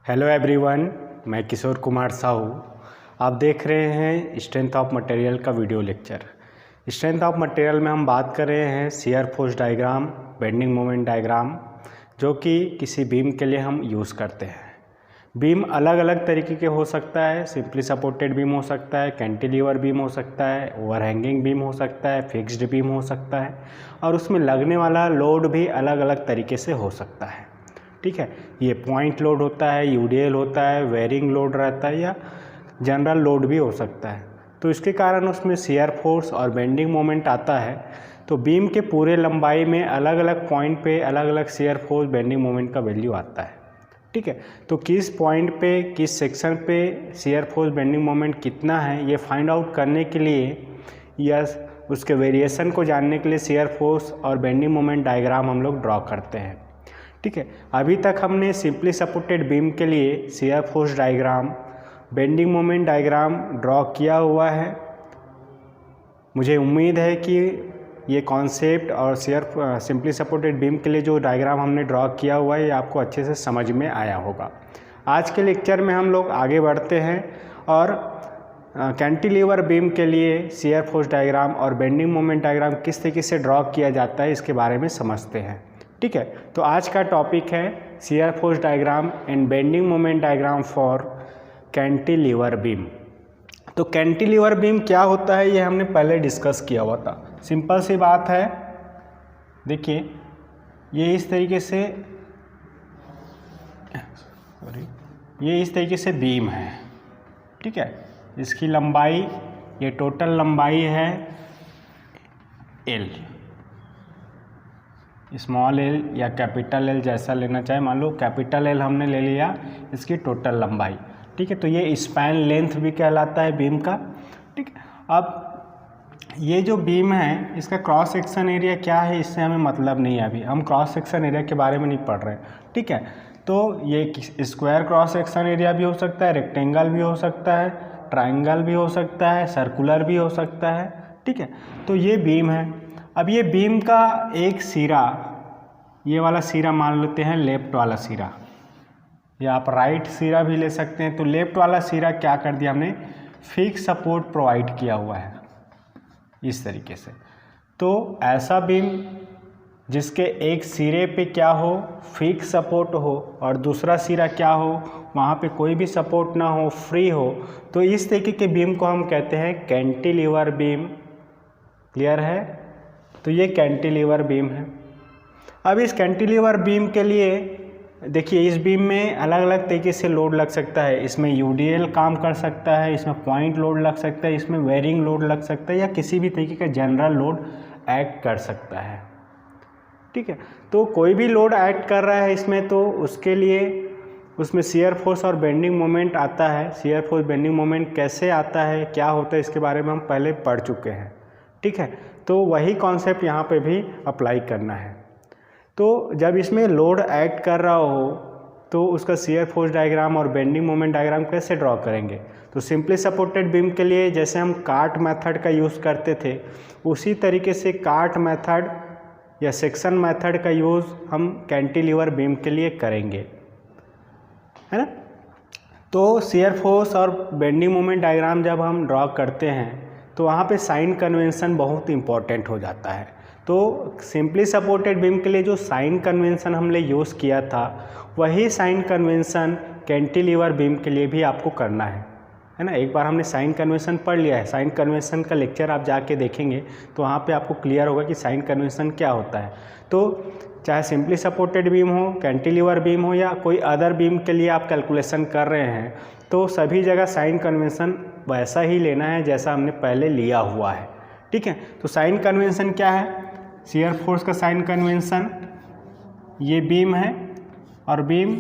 Hello everyone, मैं किशोर कुमार साहू। आप देख रहे हैं स्ट्रेंथ ऑफ मटेरियल का video lecture. Strength of material में हम बात कर रहे हैं shear force diagram, bending moment diagram, जो कि किसी बीम के लिए हम यूज़ करते हैं। बीम अलग अलग तरीके के हो सकता है। सिंपली सपोर्टेड बीम हो सकता है, कैंटिलीवर बीम हो सकता है, ओवरहैंगिंग बीम हो सकता है, फिक्स्ड बीम हो सकता है, और उसमें लगने वाला लोड भी अलग अलग तरीके से हो सकता है। ठीक है, ये पॉइंट लोड होता है, यूडीएल होता है, वेरिंग लोड रहता है, या जनरल लोड भी हो सकता है। तो इसके कारण उसमें शियर फोर्स और बेंडिंग मोमेंट आता है। तो बीम के पूरे लंबाई में अलग अलग पॉइंट पे अलग अलग शियर फोर्स बेंडिंग मोमेंट का वैल्यू आता है। ठीक है, तो किस पॉइंट पे किस सेक्शन पे शियर फोर्स बेंडिंग मोमेंट कितना है, ये फाइंड आउट करने के लिए या उसके वेरिएशन को जानने के लिए शियर फोर्स और बेंडिंग मोमेंट डायग्राम हम लोग ड्रॉ करते हैं। ठीक है, अभी तक हमने सिंपली सपोर्टेड बीम के लिए shear force diagram, bending moment diagram draw किया हुआ है। मुझे उम्मीद है कि ये कॉन्सेप्ट और सिंपली सपोर्टेड बीम के लिए जो डायग्राम हमने ड्रॉ किया हुआ है ये आपको अच्छे से समझ में आया होगा। आज के लेक्चर में हम लोग आगे बढ़ते हैं और कैंटिलीवर बीम के लिए शियर फोर्स डायग्राम और बेंडिंग मोमेंट डायग्राम किस तरीके से ड्रॉ किया जाता है इसके बारे में समझते हैं। ठीक है, तो आज का टॉपिक है shear force diagram and bending moment diagram for cantilever beam. तो कैंटिलीवर बीम क्या होता है ये हमने पहले डिस्कस किया हुआ था। सिंपल सी बात है, देखिए ये इस तरीके से बीम है। ठीक है, इसकी लंबाई, ये टोटल लंबाई है एल, स्मॉल एल या कैपिटल एल जैसा लेना चाहे। मान लो कैपिटल एल हमने ले लिया, इसकी टोटल लंबाई। ठीक है, तो ये स्पैन लेंथ भी कहलाता है बीम का। ठीक है, अब ये जो बीम है इसका क्रॉस सेक्शन एरिया क्या है इससे हमें मतलब नहीं है, अभी हम क्रॉस सेक्शन एरिया के बारे में नहीं पढ़ रहे हैं। ठीक है, तो ये स्क्वायर क्रॉस सेक्शन एरिया भी हो सकता है, रेक्टेंगल भी हो सकता है, ट्राइंगल भी हो सकता है, सर्कुलर भी हो सकता है। ठीक है, तो ये बीम है। अब ये बीम का एक सिरा, ये वाला सिरा मान लेते हैं लेफ्ट वाला सिरा, या आप राइट सिरा भी ले सकते हैं। तो लेफ्ट वाला सिरा क्या कर दिया हमने, फिक्स सपोर्ट प्रोवाइड किया हुआ है इस तरीके से। तो ऐसा बीम जिसके एक सिरे पे क्या हो, फिक्स सपोर्ट हो, और दूसरा सिरा क्या हो, वहाँ पे कोई भी सपोर्ट ना हो, फ्री हो, तो इस तरीके के बीम को हम कहते हैं कैंटिलीवर बीम। क्लियर है? तो ये कैंटिलीवर बीम है। अब इस कैंटिलीवर बीम के लिए देखिए, इस बीम में अलग अलग तरीके से लोड लग सकता है। इसमें यूडीएल काम कर सकता है, इसमें पॉइंट लोड लग सकता है, इसमें वेरिंग लोड लग सकता है, या किसी भी तरीके का जनरल लोड एक्ट कर सकता है। ठीक है, तो कोई भी लोड एक्ट कर रहा है इसमें, तो उसके लिए उसमें शियर फोर्स और बेंडिंग मोमेंट आता है। शियर फोर्स बेंडिंग मोमेंट कैसे आता है, क्या होता है, इसके बारे में हम पहले पढ़ चुके हैं। ठीक है, तो वही कॉन्सेप्ट यहाँ पे भी अप्लाई करना है। तो जब इसमें लोड एक्ट कर रहा हो तो उसका शियर फोर्स डायग्राम और बेंडिंग मोमेंट डायग्राम कैसे ड्रॉ करेंगे। तो सिंपली सपोर्टेड बीम के लिए जैसे हम काट मेथड का यूज़ करते थे, उसी तरीके से काट मेथड या सेक्शन मेथड का यूज़ हम कैंटिलीवर बीम के लिए करेंगे, है ना। तो शियर फोर्स और बेंडिंग मोमेंट डायग्राम जब हम ड्रॉ करते हैं तो वहाँ पे साइन कन्वेंशन बहुत इंपॉर्टेंट हो जाता है। तो सिंपली सपोर्टेड बीम के लिए जो साइन कन्वेंशन हमने यूज़ किया था, वही साइन कन्वेंशन कैंटिलीवर बीम के लिए भी आपको करना है ना। एक बार हमने साइन कन्वेंशन पढ़ लिया है, साइन कन्वेंशन का लेक्चर आप जाके देखेंगे तो वहाँ पे आपको क्लियर होगा कि साइन कन्वेंशन क्या होता है। तो चाहे सिंपली सपोर्टेड बीम हो, कैंटिलीवर बीम हो, या कोई अदर बीम के लिए आप कैलकुलेशन कर रहे हैं, तो सभी जगह साइन कन्वेंशन वैसा ही लेना है जैसा हमने पहले लिया हुआ है। ठीक है, तो साइन कन्वेंशन क्या है, शियर फोर्स का साइन कन्वेंशन, ये बीम है और बीम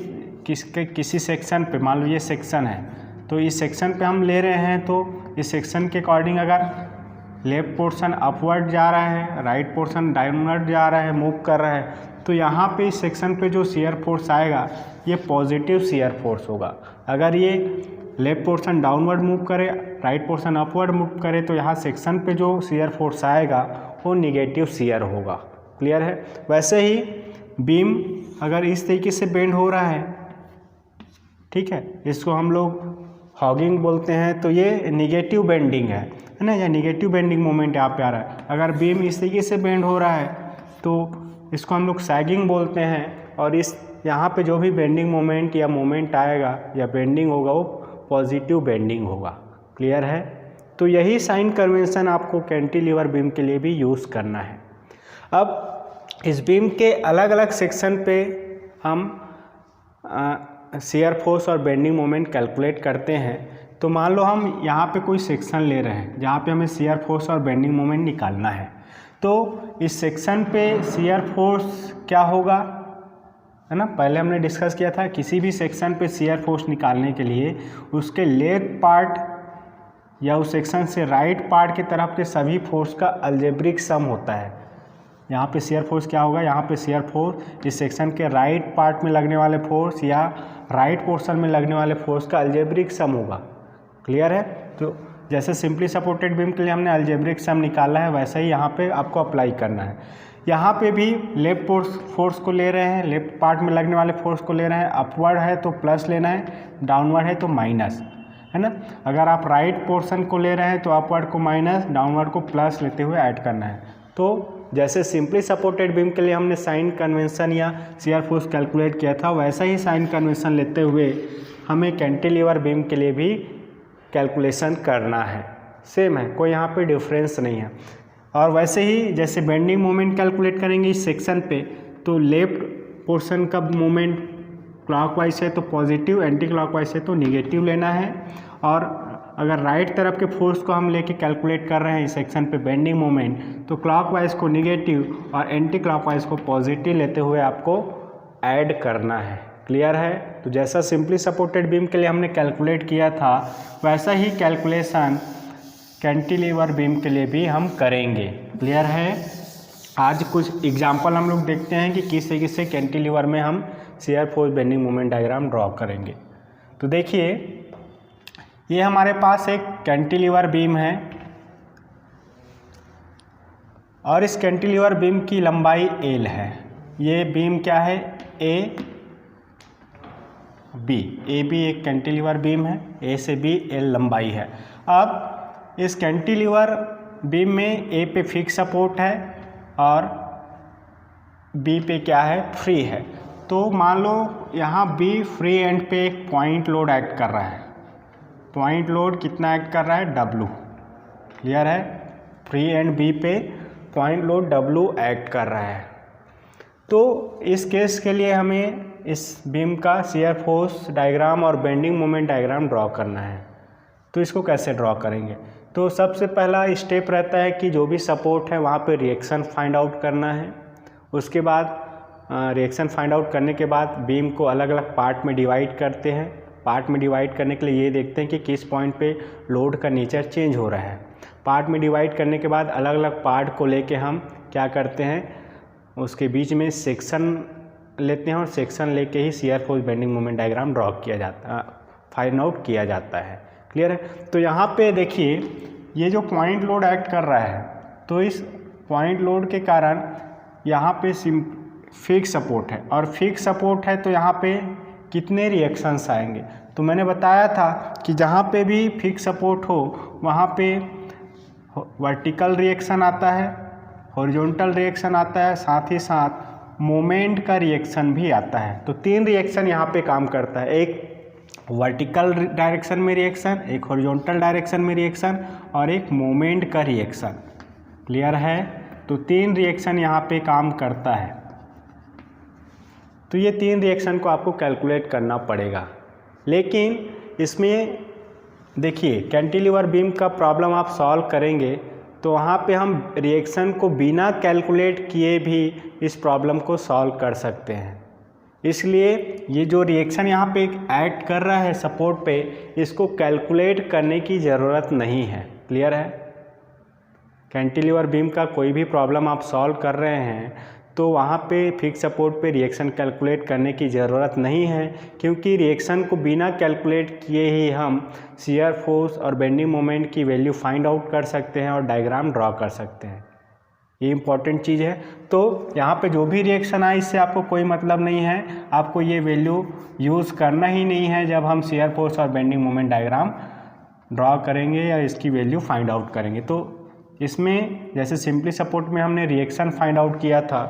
किसी सेक्शन पे, मान लो ये सेक्शन है, तो इस सेक्शन पे हम ले रहे हैं, तो इस सेक्शन के अकॉर्डिंग अगर लेफ्ट पोर्शन अपवर्ड जा रहा है, राइट पोर्शन डाउनवर्ड जा रहा है, मूव कर रहा है, तो यहाँ पे इस सेक्शन पे जो शियर फोर्स आएगा ये पॉजिटिव शियर फोर्स होगा। अगर ये लेफ्ट पोर्शन डाउनवर्ड मूव करे, राइट पोर्शन अपवर्ड मूव करे, तो यहाँ सेक्शन पे जो शियर फोर्स आएगा वो निगेटिव शियर होगा। क्लियर है? वैसे ही बीम अगर इस तरीके से बेंड हो रहा है, ठीक है, इसको हम लोग हॉगिंग बोलते हैं। तो ये निगेटिव बेंडिंग है ना, या निगेटिव बेंडिंग मोमेंट यहाँ पे आ रहा है। अगर बीम इस तरीके से बेंड हो रहा है तो इसको हम लोग सैगिंग बोलते हैं, और इस यहाँ पे जो भी बेंडिंग मोमेंट या मोमेंट आएगा या बेंडिंग होगा वो पॉजिटिव बेंडिंग होगा। क्लियर है? तो यही साइन कन्वेंशन आपको कैंटिलीवर बीम के लिए भी यूज़ करना है। अब इस बीम के अलग अलग सेक्शन पे हम शियर फोर्स और बेंडिंग मोमेंट कैलकुलेट करते हैं। तो मान लो हम यहाँ पे कोई सेक्शन ले रहे हैं जहाँ पे हमें शियर फोर्स और बेंडिंग मोमेंट निकालना है। तो इस सेक्शन पे शियर फोर्स क्या होगा, है ना, पहले हमने डिस्कस किया था। किसी भी सेक्शन पे शियर फोर्स निकालने के लिए उसके लेफ्ट पार्ट या उस सेक्शन से राइट पार्ट की तरफ के सभी फोर्स का अलजेब्रिक सम होता है। यहाँ पे शियर फोर्स क्या होगा, यहाँ पे शियर फोर्स इस सेक्शन के राइट पार्ट में लगने वाले फोर्स या राइट पोर्शन में लगने वाले फोर्स का अलजेब्रिक सम होगा। क्लियर है? तो जैसे सिंपली सपोर्टेड बीम के लिए हमने अलजेब्रिक सम निकाला है, वैसे ही यहाँ पे आपको अप्लाई करना है। यहाँ पे भी लेफ्ट फोर्स को ले रहे हैं, लेफ्ट पार्ट में लगने वाले फोर्स को ले रहे हैं। अपवर्ड है तो प्लस लेना है, डाउनवर्ड है तो माइनस, है ना। अगर आप राइट पोर्शन को ले रहे हैं तो अपवर्ड को माइनस, डाउनवर्ड को प्लस लेते हुए ऐड करना है। तो जैसे सिंपली सपोर्टेड बीम के लिए हमने साइन कन्वेंशन या शियर फोर्स कैलकुलेट किया था, वैसा ही साइन कन्वेंशन लेते हुए हमें कैंटिलीवर बीम के लिए भी कैलकुलेशन करना है। सेम है, कोई यहाँ पे डिफरेंस नहीं है। और वैसे ही जैसे बेंडिंग मोमेंट कैलकुलेट करेंगे इस सेक्शन पे, तो लेफ्ट पोर्शन का मोमेंट क्लॉकवाइज है तो पॉजिटिव, एंटी क्लॉकवाइज है तो निगेटिव लेना है। और अगर राइट तरफ के फोर्स को हम लेके कैलकुलेट कर रहे हैं इस सेक्शन पे बेंडिंग मोमेंट, तो क्लॉकवाइज को निगेटिव और एंटी क्लॉकवाइज को पॉजिटिव लेते हुए आपको ऐड करना है। क्लियर है? तो जैसा सिंपली सपोर्टेड बीम के लिए हमने कैलकुलेट किया था, वैसा ही कैलकुलेशन कैंटिलीवर बीम के लिए भी हम करेंगे। क्लियर है? आज कुछ एग्जाम्पल हम लोग देखते हैं कि किस तरीके से कैंटिलीवर में हम shear force bending moment diagram draw करेंगे। तो देखिए, ये हमारे पास एक कैंटिलीवर बीम है और इस कैंटिलीवर बीम की लंबाई L है। ये बीम क्या है? ए बी एक कैंटिलीवर बीम है, A से B L लंबाई है। अब इस कैंटिलीवर बीम में A पे फिक्स सपोर्ट है और B पे क्या है? फ्री है। तो मान लो यहाँ B फ्री एंड पे एक पॉइंट लोड एक्ट कर रहा है। पॉइंट लोड कितना एक्ट कर रहा है? W। क्लियर है? फ्री एंड B पे पॉइंट लोड W एक्ट कर रहा है। तो इस केस के लिए हमें इस बीम का शियर फोर्स डायग्राम और बेंडिंग मोमेंट डायग्राम ड्रॉ करना है। तो इसको कैसे ड्रॉ करेंगे? तो सबसे पहला स्टेप रहता है कि जो भी सपोर्ट है वहाँ पे रिएक्शन फाइंड आउट करना है। उसके बाद रिएक्शन फाइंड आउट करने के बाद बीम को अलग अलग पार्ट में डिवाइड करते हैं। पार्ट में डिवाइड करने के लिए ये देखते हैं कि किस पॉइंट पे लोड का नेचर चेंज हो रहा है। पार्ट में डिवाइड करने के बाद अलग अलग पार्ट को लेके हम क्या करते हैं, उसके बीच में सेक्शन लेते हैं और सेक्शन लेके ही shear force bending moment diagram draw किया जाता है, फाइंड आउट किया जाता है। क्लियर है? तो यहाँ पे देखिए, ये जो पॉइंट लोड एक्ट कर रहा है, तो इस पॉइंट लोड के कारण यहाँ पे फिक्स सपोर्ट है और फिक्स सपोर्ट है तो यहाँ पे कितने रिएक्शंस आएंगे? तो मैंने बताया था कि जहाँ पे भी फिक्स सपोर्ट हो वहाँ पे वर्टिकल रिएक्शन आता है, हॉरिजॉन्टल रिएक्शन आता है, साथ ही साथ मोमेंट का रिएक्शन भी आता है। तो 3 रिएक्शन यहाँ पे काम करता है, एक वर्टिकल डायरेक्शन में रिएक्शन, एक हॉरिजॉन्टल डायरेक्शन में रिएक्शन और एक मोमेंट का रिएक्शन। क्लियर है? तो 3 रिएक्शन यहाँ पे काम करता है। तो ये 3 रिएक्शन को आपको कैलकुलेट करना पड़ेगा। लेकिन इसमें देखिए, कैंटिलीवर बीम का प्रॉब्लम आप सॉल्व करेंगे तो वहाँ पे हम रिएक्शन को बिना कैलकुलेट किए भी इस प्रॉब्लम को सॉल्व कर सकते हैं। इसलिए ये जो रिएक्शन यहाँ पे एक्ट कर रहा है सपोर्ट पे, इसको कैलकुलेट करने की ज़रूरत नहीं है। क्लियर है? कैंटिलीवर बीम का कोई भी प्रॉब्लम आप सॉल्व कर रहे हैं तो वहाँ पे फिक्स सपोर्ट पे रिएक्शन कैलकुलेट करने की ज़रूरत नहीं है, क्योंकि रिएक्शन को बिना कैलकुलेट किए ही हम शियर फोर्स और बेंडिंग मोमेंट की वैल्यू फाइंड आउट कर सकते हैं और डायग्राम ड्रॉ कर सकते हैं। ये इंपॉर्टेंट चीज़ है। तो यहाँ पे जो भी रिएक्शन आए इससे आपको कोई मतलब नहीं है, आपको ये वैल्यू यूज़ करना ही नहीं है जब हम शियर फोर्स और बेंडिंग मोमेंट डायग्राम ड्रॉ करेंगे या इसकी वैल्यू फाइंड आउट करेंगे। तो इसमें जैसे सिंपली सपोर्ट में हमने रिएक्शन फाइंड आउट किया था,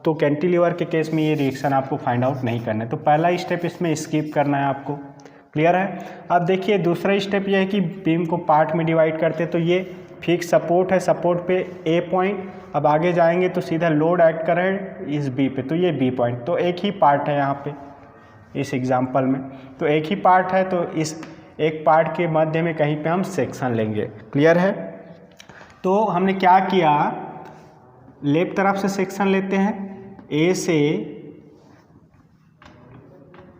तो कैंटिलीवर के केस में ये रिएक्शन आपको फाइंड आउट नहीं करना है, तो पहला स्टेप इसमें स्किप करना है आपको। क्लियर है। अब देखिए दूसरा स्टेप ये है कि बीम को पार्ट में डिवाइड करते, तो ये फिक्स सपोर्ट है, सपोर्ट पे ए पॉइंट, अब आगे जाएंगे तो सीधा लोड ऐड करें इस बी पे, तो ये बी पॉइंट, तो एक ही पार्ट है यहाँ पे इस एग्जांपल में, तो एक ही पार्ट है, तो इस एक पार्ट के मध्य में कहीं पे हम सेक्शन लेंगे। क्लियर है। तो हमने क्या किया, लेफ्ट तरफ से सेक्शन लेते हैं, ए से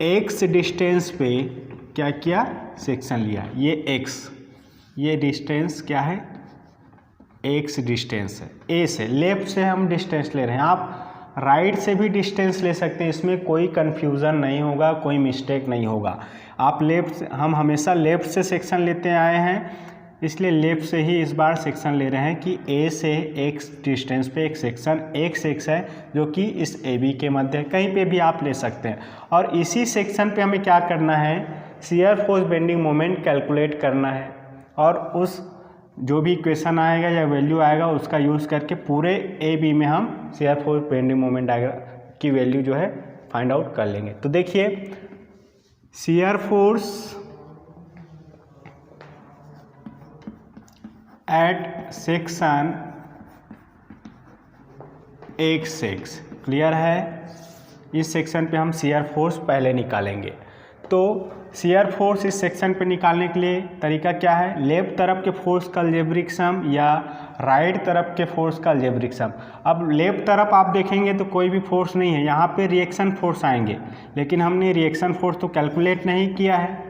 एक्स डिस्टेंस पे क्या किया, सेक्शन लिया, ये एक्स, ये डिस्टेंस क्या है, एक्स डिस्टेंस है। ए से लेफ्ट से हम डिस्टेंस ले रहे हैं, आप राइट से भी डिस्टेंस ले सकते हैं, इसमें कोई कन्फ्यूज़न नहीं होगा, कोई मिस्टेक नहीं होगा। आप लेफ्ट से, हम हमेशा लेफ़्ट से सेक्शन लेते आए हैं, इसलिए लेफ़्ट से ही इस बार सेक्शन ले रहे हैं कि ए से एक्स डिस्टेंस पे एक सेक्शन एक्स एक्स है जो कि इस ए बी के मध्य है, कहीं पे भी आप ले सकते हैं। और इसी सेक्शन पे हमें क्या करना है, shear force bending moment calculate करना है, और उस जो भी इक्वेशन आएगा या वैल्यू आएगा उसका यूज़ करके पूरे ए बी में हम shear force bending moment diagram की वैल्यू जो है फाइंड आउट कर लेंगे। तो देखिए shear force at section X x, clear है। इस सेक्शन पे हम शियर फोर्स पहले निकालेंगे। तो शियर फोर्स इस सेक्शन पे निकालने के लिए तरीका क्या है, लेफ्ट तरफ के फोर्स का अलजेब्रिक सम या राइट तरफ के फोर्स का अलजेब्रिक सम। अब लेफ्ट तरफ आप देखेंगे तो कोई भी फोर्स नहीं है, यहाँ पे रिएक्शन फोर्स आएंगे, लेकिन हमने रिएक्शन फोर्स तो कैलकुलेट नहीं किया है।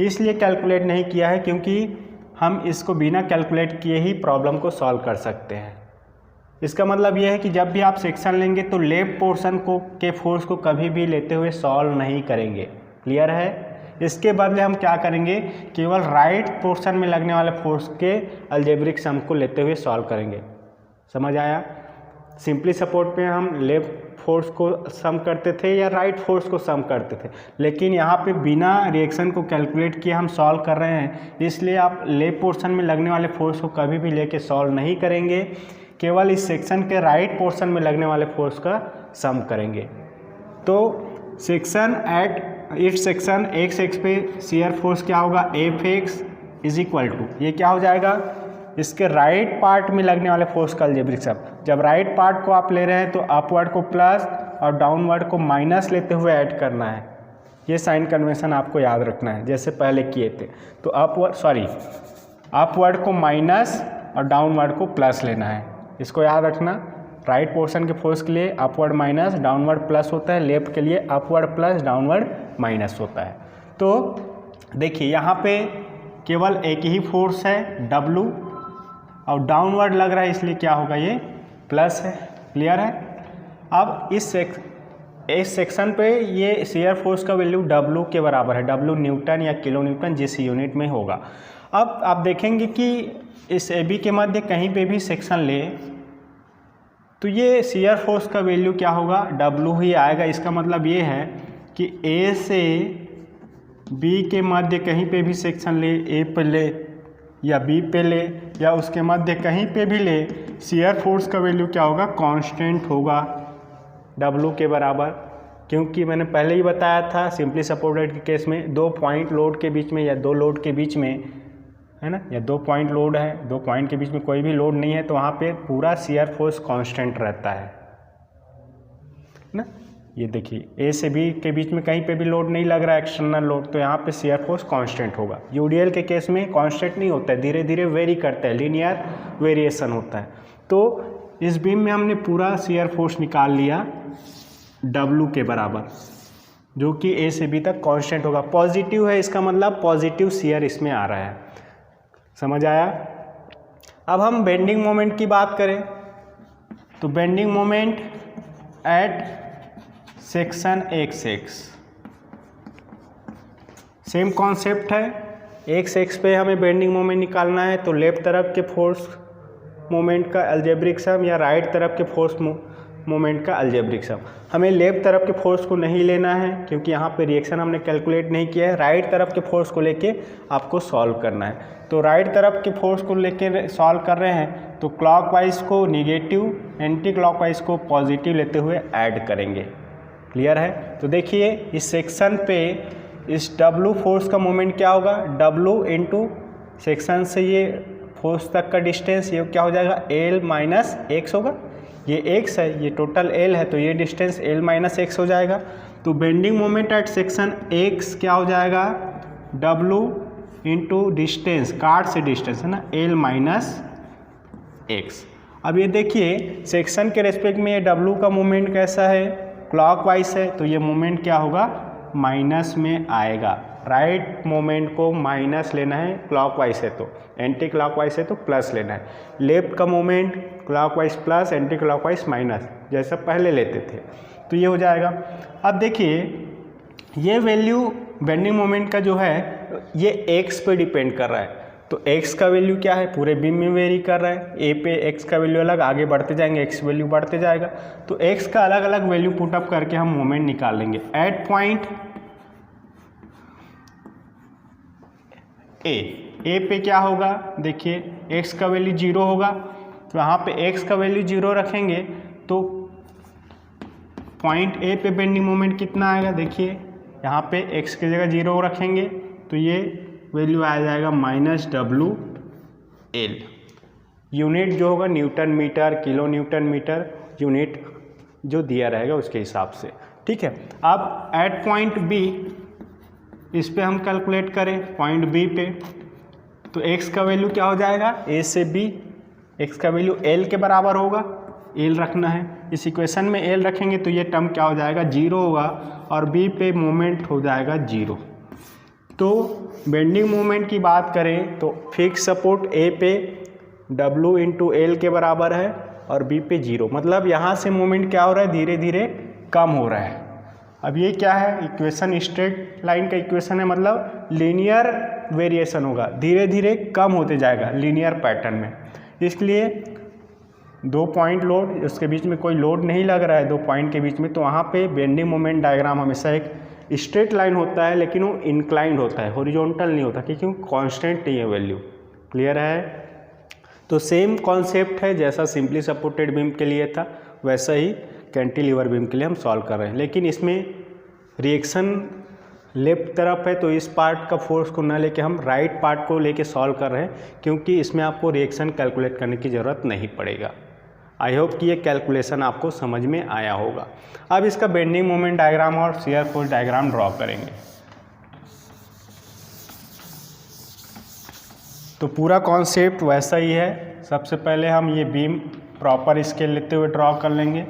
इसलिए कैलकुलेट नहीं किया है क्योंकि हम इसको बिना कैलकुलेट किए ही प्रॉब्लम को सॉल्व कर सकते हैं। इसका मतलब यह है कि जब भी आप सेक्शन लेंगे तो लेफ्ट पोर्शन को के फोर्स को कभी भी लेते हुए सॉल्व नहीं करेंगे। क्लियर है। इसके बदले हम क्या करेंगे, केवल राइट पोर्शन में लगने वाले फोर्स के अलजेब्रिक सम को लेते हुए सॉल्व करेंगे। समझ आया। सिंपली सपोर्ट में हम लेफ्ट फोर्स को सम करते थे या राइट फोर्स को सम करते थे, लेकिन यहाँ पे बिना रिएक्शन को कैलकुलेट किए हम सॉल्व कर रहे हैं, इसलिए आप लेफ्ट पोर्शन में लगने वाले फोर्स को कभी भी लेके सॉल्व नहीं करेंगे, केवल इस सेक्शन के राइट पोर्शन में लगने वाले फोर्स का सम करेंगे। तो section at it section X X पे शियर फोर्स क्या होगा, F X is equal to, ये क्या हो जाएगा, इसके राइट पार्ट में लगने वाले फोर्स का अलजेब्रिक सम। जब राइट पार्ट को आप ले रहे हैं तो अपवर्ड को प्लस और डाउनवर्ड को माइनस लेते हुए ऐड करना है। ये साइन कन्वेंशन आपको याद रखना है जैसे पहले किए थे। तो अपवर्ड को माइनस और डाउनवर्ड को प्लस लेना है, इसको याद रखना। राइट पोर्शन के फोर्स के लिए अपवर्ड माइनस डाउनवर्ड प्लस होता है, लेफ्ट के लिए अपवर्ड प्लस डाउनवर्ड माइनस होता है। तो देखिए यहाँ पे केवल एक ही फोर्स है W, और डाउनवर्ड लग रहा है इसलिए क्या होगा, ये प्लस है। क्लियर है। अब इस सेक्शन पे ये शियर फोर्स का वैल्यू W के बराबर है, W न्यूटन या किलो न्यूटन जिस यूनिट में होगा। अब आप देखेंगे कि इस AB के मध्य कहीं पे भी सेक्शन ले तो ये शियर फोर्स का वैल्यू क्या होगा, W ही आएगा। इसका मतलब ये है कि A से B के मध्य कहीं पे भी सेक्शन ले, A पे ले या B पे ले या उसके मध्य कहीं पे भी ले, शियर फोर्स का वैल्यू क्या होगा, कांस्टेंट होगा W के बराबर। क्योंकि मैंने पहले ही बताया था सिंपली सपोर्टेड के केस में दो पॉइंट लोड के बीच में या दो लोड के बीच में है ना, या दो पॉइंट लोड है, दो पॉइंट के बीच में कोई भी लोड नहीं है तो वहाँ पे पूरा शियर फोर्स कांस्टेंट रहता है ना। ये देखिए A से B के बीच में कहीं पे भी लोड नहीं लग रहा है एक्सटर्नल लोड, तो यहाँ पे शियर फोर्स कांस्टेंट होगा। यूडीएल के केस में कांस्टेंट नहीं होता है, धीरे धीरे वेरी करता है, लीनियर वेरिएशन होता है। तो इस बीम में हमने पूरा शियर फोर्स निकाल लिया W के बराबर, जो कि A से B तक कांस्टेंट होगा। पॉजिटिव है, इसका मतलब पॉजिटिव शियर इसमें आ रहा है। समझ आया। अब हम बेंडिंग मोमेंट की बात करें तो bending moment at section X x, same concept है। एक्स एक्स पे हमें बेंडिंग मोमेंट निकालना है, तो लेफ्ट तरफ के फोर्स मोमेंट का अलजेब्रिक सम या राइट तरफ के फोर्स मोमेंट का अलजेब्रिक सम। हमें लेफ्ट तरफ के फोर्स को नहीं लेना है क्योंकि यहाँ पे रिएक्शन हमने कैलकुलेट नहीं किया है, राइट तरफ के फोर्स को लेके आपको सॉल्व करना है। तो राइट तरफ के फोर्स को लेके सॉल्व कर रहे हैं तो क्लॉकवाइज को निगेटिव, एंटी क्लॉकवाइज को पॉजिटिव लेते हुए ऐड करेंगे। क्लियर है? तो देखिए इस सेक्शन पे इस W फोर्स का मोमेंट क्या होगा, W इंटू सेक्शन से ये फोर्स तक का डिस्टेंस, ये क्या हो जाएगा L माइनस एक्स होगा। ये x है, ये टोटल L है, तो ये डिस्टेंस L माइनस एक्स हो जाएगा। तो bending moment at section x क्या हो जाएगा, W इंटू डिस्टेंस, कार्ड से डिस्टेंस है ना, L माइनस एक्स। अब ये देखिए सेक्शन के रेस्पेक्ट में ये W का मोमेंट कैसा है, क्लॉकवाइज है, तो ये मोमेंट क्या होगा, माइनस में आएगा। राइट मोमेंट को माइनस लेना है, क्लॉकवाइज है तो, एंटी क्लॉकवाइज है तो प्लस लेना है। लेफ्ट का moment clockwise plus, anti clockwise minus, जैसा पहले लेते थे। तो ये हो जाएगा। अब देखिए ये वैल्यू बेंडिंग मोमेंट का जो है ये एक्स पे डिपेंड कर रहा है। तो एक्स का वैल्यू क्या है, पूरे बीम में वेरी कर रहा है। ए पे एक्स का वैल्यू अलग, आगे बढ़ते जाएंगे एक्स वैल्यू बढ़ते जाएगा। तो एक्स का अलग अलग वैल्यू पुटअप करके हम मोमेंट निकाल लेंगे। एट पॉइंट ए पे क्या होगा, देखिए एक्स का वैल्यू 0 होगा, तो यहाँ पे एक्स का वैल्यू 0 रखेंगे तो पॉइंट ए पे बेंडिंग मोमेंट कितना आएगा, देखिए यहाँ पे एक्स की जगह 0 रखेंगे तो ये वैल्यू आ जाएगा माइनस W L। यूनिट जो होगा newton metre, kilonewton metre, unit जो दिया रहेगा उसके हिसाब से। ठीक है, अब एट पॉइंट बी इस पे हम कैलकुलेट करें पॉइंट बी पे, तो x का वैल्यू क्या हो जाएगा, a से b, x का वैल्यू L के बराबर होगा, L रखना है। इस इक्वेशन में L रखेंगे तो ये टर्म क्या हो जाएगा, 0 होगा, और b पे मोमेंट हो जाएगा 0। तो बेंडिंग मोमेंट की बात करें तो फिक्स सपोर्ट A पे W इंटू L के बराबर है और B पे 0, मतलब यहाँ से मोमेंट क्या हो रहा है, धीरे धीरे कम हो रहा है। अब ये क्या है, इक्वेशन स्ट्रेट लाइन का इक्वेशन है, मतलब लीनियर वेरिएशन होगा, धीरे धीरे कम होते जाएगा लीनियर पैटर्न में। इसलिए 2 पॉइंट लोड, उसके बीच में कोई लोड नहीं लग रहा है 2 पॉइंट के बीच में, तो वहाँ पे बेंडिंग मोमेंट डायग्राम हमेशा एक स्ट्रेट लाइन होता है, लेकिन वो इंक्लाइंड होता है, हॉरिजॉन्टल नहीं होता, क्योंकि कांस्टेंट नहीं है वैल्यू। क्लियर है? तो सेम कॉन्सेप्ट है जैसा सिंपली सपोर्टेड बीम के लिए था, वैसा ही कैंटिलीवर बीम के लिए हम सॉल्व कर रहे हैं। लेकिन इसमें रिएक्शन लेफ्ट तरफ है, तो इस पार्ट का फोर्स को ना लेके हम राइट पार्ट को लेके सॉल्व कर रहे हैं, क्योंकि इसमें आपको रिएक्शन कैलकुलेट करने की ज़रूरत नहीं पड़ेगा। आई होप कि ये कैलकुलेशन आपको समझ में आया होगा। अब इसका बेंडिंग मोमेंट डायग्राम और शियर फोर्स डायग्राम ड्रॉ करेंगे। तो पूरा कॉन्सेप्ट वैसा ही है। सबसे पहले हम ये बीम प्रॉपर स्केल लेते हुए ड्रॉ कर लेंगे।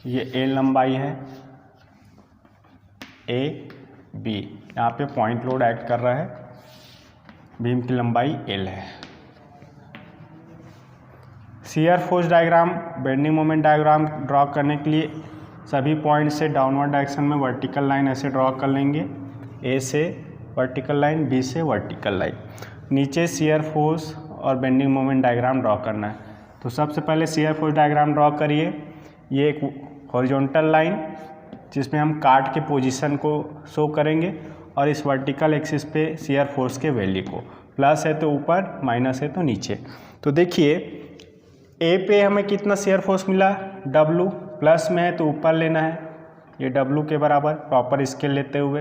ये L लंबाई है, A B, यहाँ पे पॉइंट लोड ऐड कर रहा है, बीम की लंबाई L है। Shear force diagram, bending moment diagram draw करने के लिए सभी पॉइंट से डाउनवर्ड डायरेक्शन में वर्टिकल लाइन ऐसे ड्रॉ कर लेंगे। A से वर्टिकल लाइन, B से वर्टिकल लाइन। नीचे शियर फोर्स और बेंडिंग मोमेंट डायग्राम ड्रॉ करना है। तो सबसे पहले शियर फोर्स डायग्राम ड्रॉ करिए। ये एक हॉरिजॉन्टल लाइन जिसमें हम कार्ड के पोजीशन को शो करेंगे और इस वर्टिकल एक्सिस पे शियर फोर्स के वैल्यू को, प्लस है तो ऊपर, माइनस है तो नीचे। तो देखिए ए पे हमें कितना शियर फोर्स मिला, W, प्लस में है तो ऊपर लेना है, ये W के बराबर प्रॉपर स्केल लेते हुए,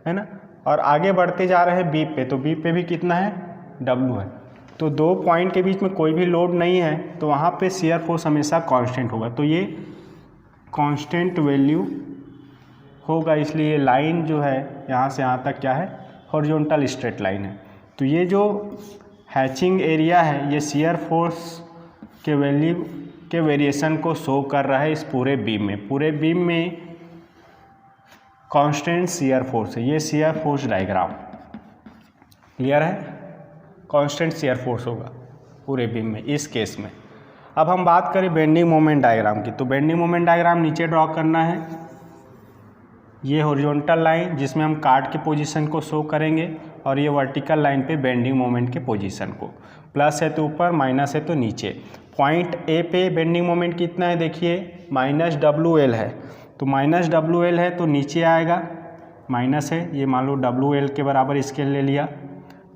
है ना। और आगे बढ़ते जा रहे हैं B पे, तो B पे भी कितना है, W है। तो 2 पॉइंट के बीच में कोई भी लोड नहीं है, तो वहाँ पे शियर फोर्स हमेशा कांस्टेंट होगा। तो ये कांस्टेंट वैल्यू होगा, इसलिए लाइन जो है यहाँ से यहाँ तक क्या है, हॉरिजॉन्टल स्ट्रेट लाइन है। तो ये जो हैचिंग एरिया है ये शियर फोर्स के वैल्यू के वेरिएशन को शो कर रहा है इस पूरे बीम में। पूरे बीम में कांस्टेंट शियर फोर्स है, ये शियर फोर्स डायग्राम। क्लियर है? कांस्टेंट शियर फोर्स होगा पूरे बीम में इस केस में। अब हम बात करें बेंडिंग मोमेंट डायग्राम की, तो बेंडिंग मोमेंट डायग्राम नीचे ड्रॉ करना है। ये हॉरिजॉन्टल लाइन जिसमें हम कार्ड के पोजीशन को शो करेंगे और ये वर्टिकल लाइन पे बेंडिंग मोमेंट के पोजीशन को। प्लस है तो ऊपर, माइनस है तो नीचे। पॉइंट ए पे बेंडिंग मोमेंट कितना है देखिए, माइनस WL है, तो माइनस WL है तो नीचे आएगा, माइनस है, ये मान लो WL के बराबर स्केल ले लिया,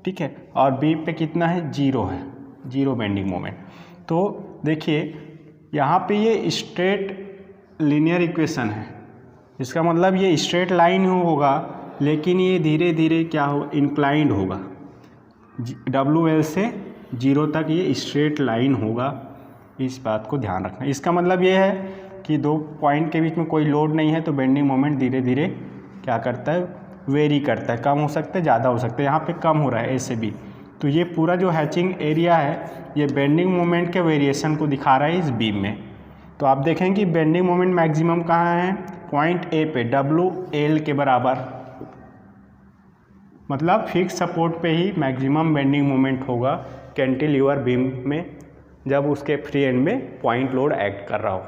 ठीक है। और बी पे कितना है, 0 है, 0 बेंडिंग मोमेंट। तो देखिए यहाँ पे ये स्ट्रेट लीनियर इक्वेशन है, इसका मतलब ये स्ट्रेट लाइन होगा, लेकिन ये धीरे धीरे क्या हो, इंक्लाइंड होगा, WL से 0 तक ये स्ट्रेट लाइन होगा, इस बात को ध्यान रखना। इसका मतलब ये है कि दो पॉइंट के बीच में कोई लोड नहीं है, तो बेंडिंग मोमेंट धीरे धीरे क्या करता है, वेरी करता है, कम हो सकता है, ज़्यादा हो सकता है। यहाँ पे कम हो रहा है ए से बी, तो ये पूरा जो हैचिंग एरिया है ये बेंडिंग मोमेंट के वेरिएशन को दिखा रहा है इस बीम में। तो आप देखें कि बेंडिंग मोमेंट मैक्सिमम कहाँ है, पॉइंट ए पे WL के बराबर, मतलब फिक्स सपोर्ट पे ही मैक्सिमम बेंडिंग मोमेंट होगा कैंटिलीवर बीम में, जब उसके फ्री एंड में पॉइंट लोड एक्ट कर रहा हो।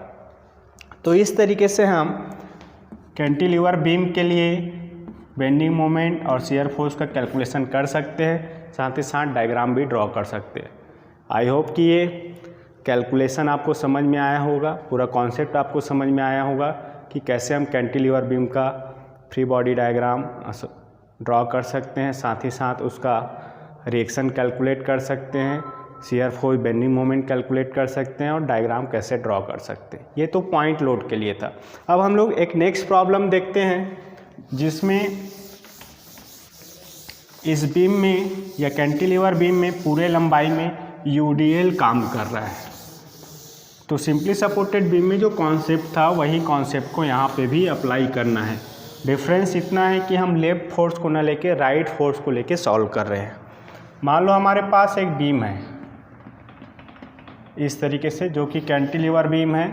तो इस तरीके से हम कैंटिलीवर बीम के लिए बेंडिंग मोमेंट और शियर फोर्स का कैलकुलेशन कर सकते हैं, साथ ही साथ डायग्राम भी ड्रॉ कर सकते हैं। आई होप कि ये कैलकुलेशन आपको समझ में आया होगा, पूरा कॉन्सेप्ट आपको समझ में आया होगा कि कैसे हम कैंटिलीवर बीम का फ्री बॉडी डायग्राम ड्रॉ कर सकते हैं, साथ ही साथ उसका रिएक्शन कैलकुलेट कर सकते हैं, shear force bending moment calculate कर सकते हैं और डायग्राम कैसे ड्रॉ कर सकते हैं। ये तो पॉइंट लोड के लिए था। अब हम लोग एक नेक्स्ट प्रॉब्लम देखते हैं, जिसमें इस बीम में या कैंटिलीवर बीम में पूरे लंबाई में UDL काम कर रहा है। तो सिंपली सपोर्टेड बीम में जो कॉन्सेप्ट था वही कॉन्सेप्ट को यहाँ पे भी अप्लाई करना है। डिफरेंस इतना है कि हम लेफ्ट फोर्स को ना लेके राइट फोर्स को लेके सॉल्व कर रहे हैं। मान लो हमारे पास एक बीम है इस तरीके से, जो कि कैंटिलीवर बीम है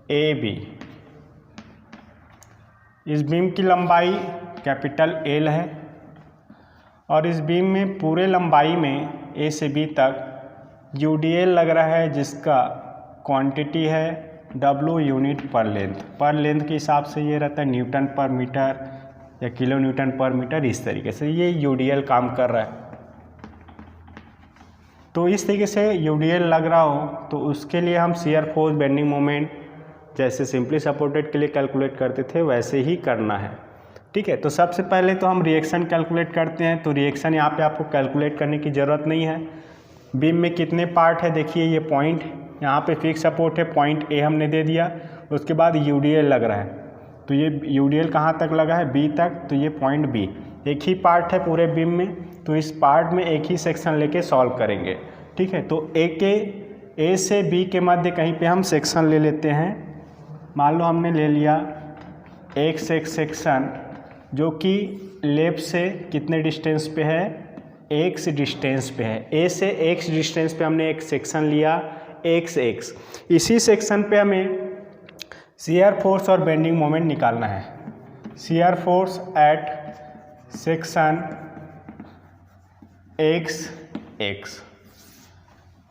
AB। इस बीम की लंबाई कैपिटल L है और इस बीम में पूरे लंबाई में A से B तक UDL लग रहा है, जिसका क्वांटिटी है W यूनिट पर लेंथ। पर लेंथ के हिसाब से ये रहता है न्यूटन पर मीटर या किलो न्यूटन पर मीटर, इस तरीके से ये UDL काम कर रहा है। तो इस तरीके से UDL लग रहा हो तो उसके लिए हम शियर फोर्स बेंडिंग मोमेंट जैसे सिंपली सपोर्टेड के लिए कैलकुलेट करते थे वैसे ही करना है, ठीक है। तो सबसे पहले तो हम रिएक्शन कैलकुलेट करते हैं। तो रिएक्शन यहाँ पे आपको कैलकुलेट करने की ज़रूरत नहीं है। बीम में कितने पार्ट है देखिए, ये पॉइंट यहाँ पे फिक्स सपोर्ट है, पॉइंट A हमने दे दिया, उसके बाद UDL लग रहा है, तो ये UDL कहाँ तक लगा है, B तक, तो ये पॉइंट B एक ही पार्ट है पूरे बीम में, तो इस पार्ट में एक ही सेक्शन लेके सॉल्व करेंगे, ठीक है। तो A से B के मध्य कहीं पे हम सेक्शन ले लेते हैं। मान लो हमने ले लिया एक सेक्शन जो कि लेफ्ट से कितने डिस्टेंस पे है, x डिस्टेंस पे है। A से x डिस्टेंस पे हमने एक सेक्शन लिया x। इसी सेक्शन पे हमें शियर फोर्स और बेंडिंग मोमेंट निकालना है। Shear force at section x।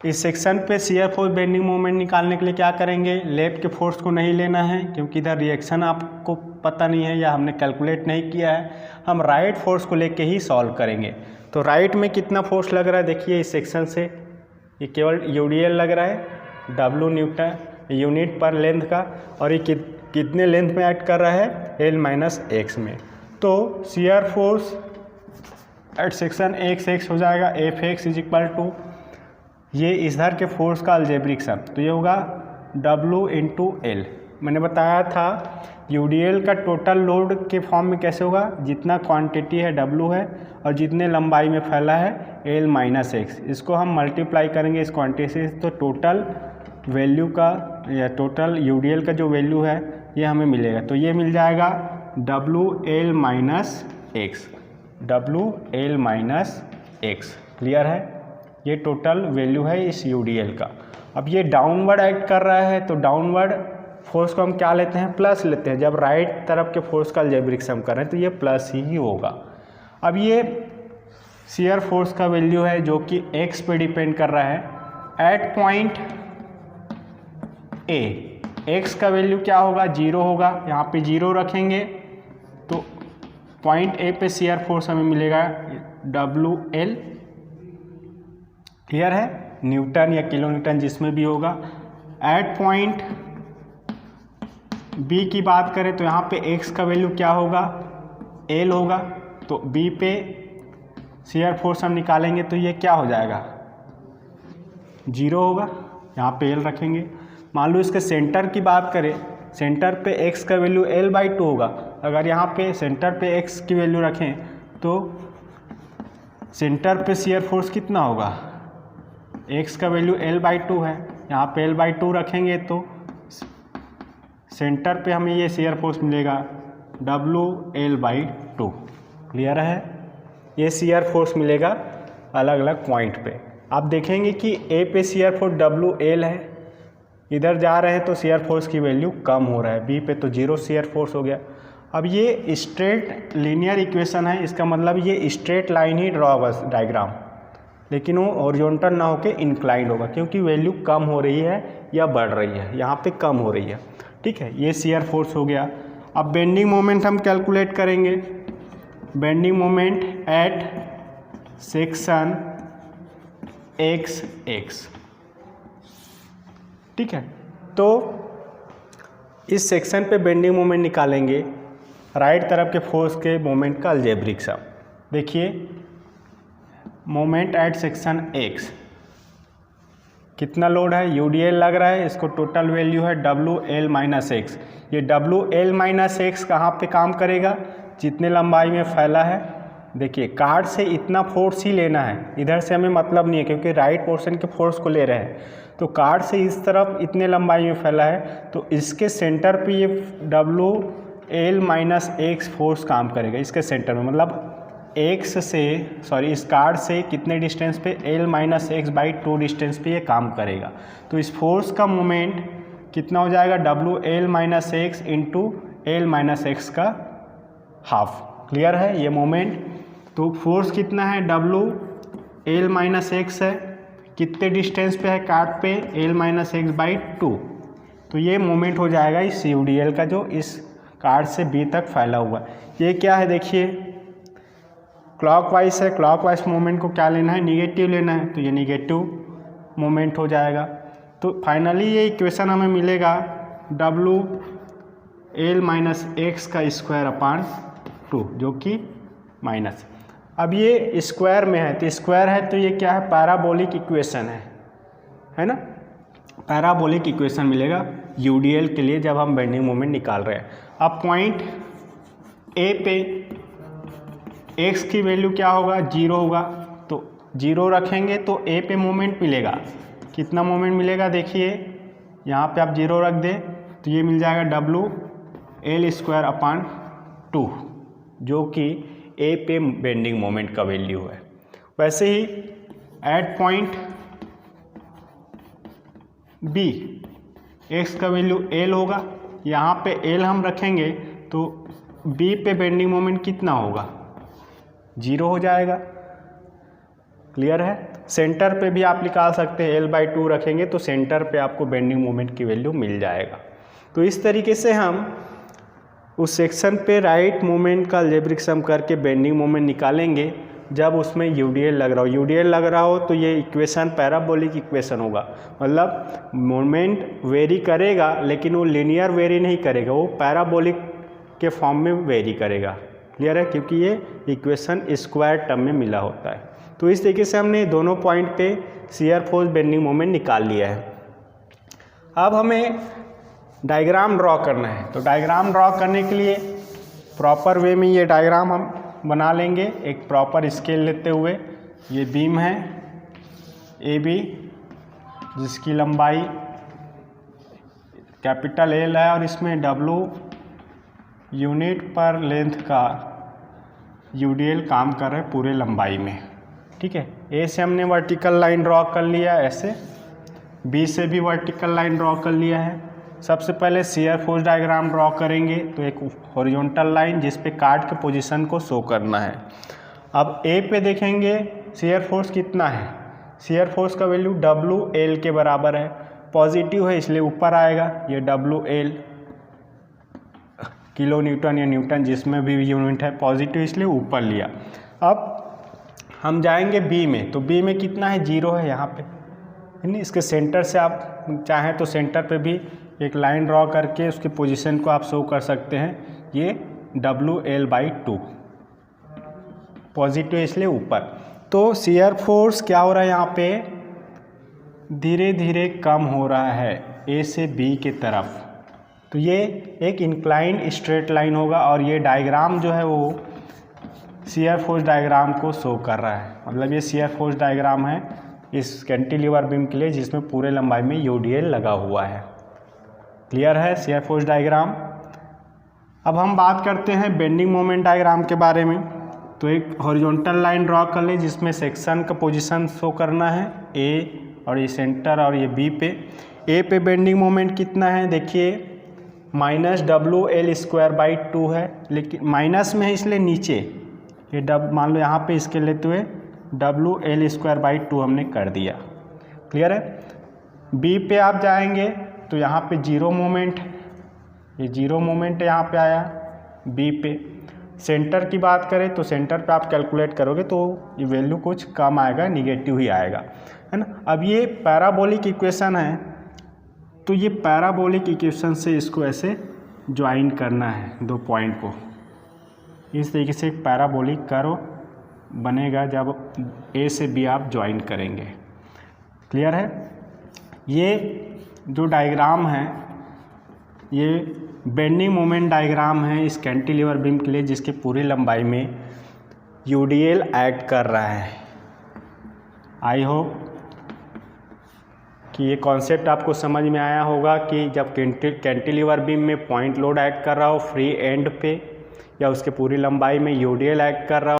इस सेक्शन पे शियर फोर्स बेंडिंग मोमेंट निकालने के लिए क्या करेंगे, लेफ्ट के फोर्स को नहीं लेना है क्योंकि इधर रिएक्शन आपको पता नहीं है या हमने कैलकुलेट नहीं किया है, हम राइट फोर्स को लेके ही सॉल्व करेंगे। तो राइट में कितना फोर्स लग रहा है देखिए, इस सेक्शन से ये केवल UDL लग रहा है W न्यूटन यूनिट पर लेंथ का, और ये कितने लेंथ में ऐड कर रहा है, L-x में। तो shear force at section x हो जाएगा Fx इज इक्वल टू, ये इधर के फोर्स का अलजेब्रिक सम, तो ये होगा W इंटू L। मैंने बताया था UDL का टोटल लोड के फॉर्म में कैसे होगा, जितना क्वांटिटी है W है और जितने लंबाई में फैला है L-x, इसको हम मल्टीप्लाई करेंगे इस क्वांटिटी से, तो टोटल वैल्यू का या टोटल UDL का जो वैल्यू है ये हमें मिलेगा। तो ये मिल जाएगा WL-x। क्लियर है, ये टोटल वैल्यू है इस UDL का। अब ये डाउनवर्ड एक्ट कर रहा है, तो डाउनवर्ड फोर्स को हम क्या लेते हैं, प्लस लेते हैं। जब राइट तरफ के फोर्स का अलजेब्रिक सम कर रहे हैं तो ये प्लस ही होगा। अब ये शियर फोर्स का वैल्यू है जो कि x पे डिपेंड कर रहा है एट पॉइंट A। x का वैल्यू क्या होगा, 0 होगा, यहाँ पे 0 रखेंगे तो पॉइंट A पे शियर फोर्स हमें मिलेगा WL, क्लियर है, न्यूटन या किलो न्यूटन जिसमें भी होगा। एट पॉइंट B की बात करें तो यहाँ पे x का वैल्यू क्या होगा, L होगा, तो B पे शियर फोर्स हम निकालेंगे तो ये क्या हो जाएगा, 0 होगा, यहाँ पे L रखेंगे। मान लो इसके सेंटर की बात करें, सेंटर पे x का वैल्यू L/2 होगा, अगर यहाँ पे सेंटर पे x की वैल्यू रखें तो सेंटर पे शियर फोर्स कितना होगा, x का वैल्यू L/2 है, यहाँ पे L/2 रखेंगे तो सेंटर पे हमें ये शियर फोर्स मिलेगा WL/2, क्लियर है, ये शियर फोर्स मिलेगा अलग अलग पॉइंट पे। आप देखेंगे कि A पे शियर फोर्स WL है, इधर जा रहे हैं तो शियर फोर्स की वैल्यू कम हो रहा है, B पे तो 0 शियर फोर्स हो गया। अब ये स्ट्रेट लीनियर इक्वेशन है, इसका मतलब ये स्ट्रेट लाइन ही ड्रॉ होगा डायग्राम, लेकिन वो हॉरिजॉन्टल ना होके इंक्लाइंड होगा, क्योंकि वैल्यू कम हो रही है या बढ़ रही है, यहाँ पे कम हो रही है, ठीक है, ये शियर फोर्स हो गया। अब बेंडिंग मोमेंट हम कैलकुलेट करेंगे, bending moment at section XX, ठीक है, तो इस सेक्शन पे बेंडिंग मोमेंट निकालेंगे, राइट तरफ के फोर्स के मोमेंट का अलजेब्रिक सम। देखिए मोमेंट एट सेक्शन X, कितना लोड है, UDL लग रहा है, इसको टोटल वैल्यू है WL-X। ये WL-X कहाँ पे काम करेगा, जितने लंबाई में फैला है। देखिए कार्ड से इतना फोर्स ही लेना है, इधर से हमें मतलब नहीं है क्योंकि राइट पोर्शन के फोर्स को ले रहे हैं, तो कार्ड से इस तरफ इतने लंबाई में फैला है, तो इसके सेंटर पे ये WL-X फोर्स काम करेगा, इसके सेंटर में, मतलब इस कार्ड से कितने डिस्टेंस पे, L-X/2 डिस्टेंस पे ये काम करेगा। तो इस फोर्स का मोमेंट कितना हो जाएगा, WL-X इंटू L-X का हाफ, क्लियर है ये मोमेंट। तो फोर्स कितना है, WL-X है, कितने डिस्टेंस पे है कार्ड पे, L-X/2, तो ये मोमेंट हो जाएगा इस UDL का जो इस कार्ड से B तक फैला हुआ है। ये क्या है, देखिए क्लॉकवाइज है, क्लॉकवाइज मोमेंट को क्या लेना है, निगेटिव लेना है, तो ये निगेटिव मोमेंट हो जाएगा। तो फाइनली ये इक्वेशन हमें मिलेगा WL-X²/2 जो कि माइनस। अब ये स्क्वायर में है, तो स्क्वायर है तो ये क्या है, पैराबोलिक इक्वेशन है ना, पैराबोलिक इक्वेशन मिलेगा UDL के लिए जब हम बेंडिंग मोमेंट निकाल रहे हैं। अब पॉइंट A पे x की वैल्यू क्या होगा, 0 होगा, तो 0 रखेंगे तो A पे मोमेंट मिलेगा, कितना मोमेंट मिलेगा, देखिए यहाँ पे आप 0 रख दें तो ये मिल जाएगा WL²/2 जो कि A पे बेंडिंग मोमेंट का वैल्यू है। वैसे ही एट पॉइंट B x का वैल्यू L होगा, यहाँ पे L हम रखेंगे तो B पे बेंडिंग मोमेंट कितना होगा, 0 हो जाएगा, क्लियर है। सेंटर पे भी आप निकाल सकते हैं, L/2 रखेंगे तो सेंटर पे आपको बेंडिंग मोमेंट की वैल्यू मिल जाएगा। तो इस तरीके से हम उस सेक्शन पे राइट मोमेंट का अलजेब्रिक सम करके बेंडिंग मोमेंट निकालेंगे जब उसमें UDL लग रहा हो। UDL लग रहा हो तो ये इक्वेशन पैराबोलिक इक्वेशन होगा, मतलब मोमेंट वेरी करेगा लेकिन वो लीनियर वेरी नहीं करेगा, वो पैराबोलिक के फॉर्म में वेरी करेगा, क्लियर है, क्योंकि ये इक्वेशन स्क्वायर टर्म में मिला होता है। तो इस तरीके से हमने दोनों पॉइंट पे शियर फोर्स बेंडिंग मोमेंट निकाल लिया है। अब हमें डायग्राम ड्रॉ करना है, तो डायग्राम ड्रॉ करने के लिए प्रॉपर वे में ये डायग्राम हम बना लेंगे, एक प्रॉपर स्केल लेते हुए। ये बीम है AB जिसकी लंबाई कैपिटल L है और इसमें W यूनिट पर लेंथ का UDL काम कर रहा है पूरे लंबाई में, ठीक है। A से हमने वर्टिकल लाइन ड्रॉ कर लिया, ऐसे B से भी वर्टिकल लाइन ड्रॉ कर लिया है। सबसे पहले शियर फोर्स डायग्राम ड्रॉ करेंगे, तो एक हॉरिजॉन्टल लाइन जिस पे कार्ड के पोजीशन को शो करना है। अब A पे देखेंगे शियर फोर्स कितना है, शियर फोर्स का वैल्यू WL के बराबर है, पॉजिटिव है इसलिए ऊपर आएगा, ये WL किलो न्यूटन या न्यूटन जिसमें भी यूनिट है, पॉजिटिव इसलिए ऊपर लिया। अब हम जाएंगे बी में, तो बी में कितना है, 0 है यहाँ पे, है नहीं। इसके सेंटर से आप चाहें तो सेंटर पे भी एक लाइन ड्रॉ करके उसके पोजीशन को आप शो कर सकते हैं। ये WL/2 पॉजिटिव इसलिए ऊपर। तो शियर फोर्स क्या हो रहा है यहाँ पे, धीरे धीरे कम हो रहा है ए से बी की तरफ। तो ये एक इंक्लाइंड स्ट्रेट लाइन होगा और ये डायग्राम जो है वो शियर फोर्स डायग्राम को शो कर रहा है। मतलब ये शियर फोर्स डायग्राम है इस कैंटिलीवर बीम के लिए जिसमें पूरे लंबाई में UDL लगा हुआ है। क्लियर है शियर फोर्स डायग्राम। अब हम बात करते हैं बेंडिंग मोमेंट डायग्राम के बारे में। तो एक हॉरिजॉन्टल लाइन ड्रॉ कर ले जिसमें सेक्शन का पोजीशन शो करना है ए, और ये सेंटर और ये बी पे। ए पे बेंडिंग मोमेंट कितना है, देखिए -WL²/2 है, लेकिन माइनस में है इसलिए नीचे ये मान लो यहाँ पे इसके लेते हुए WL²/2 हमने कर दिया। क्लियर है। बी पे आप जाएंगे तो यहाँ पे 0 मोमेंट, ये 0 मोमेंट यहाँ पे आया बी पे। सेंटर की बात करें तो सेंटर पे आप कैलकुलेट करोगे तो ये वैल्यू कुछ कम आएगा, निगेटिव ही आएगा, है ना। अब ये पैराबोलिक इक्वेशन है, तो ये पैराबोलिक इक्वेशन से इसको ऐसे ज्वाइन करना है 2 पॉइंट को। इस तरीके से एक पैराबोलिक कर्व बनेगा जब ए से बी आप ज्वाइन करेंगे। क्लियर है। ये जो डायग्राम है ये बेंडिंग मोमेंट डायग्राम है इस कैंटिलीवर बीम के लिए जिसकी पूरी लंबाई में UDL एक्ट कर रहा है। आई होप कि ये कॉन्सेप्ट आपको समझ में आया होगा कि जब कैंटिलीवर बीम में पॉइंट लोड एक्ट कर रहा हो फ्री एंड पे या उसके पूरी लंबाई में UDL एक्ट कर रहा हो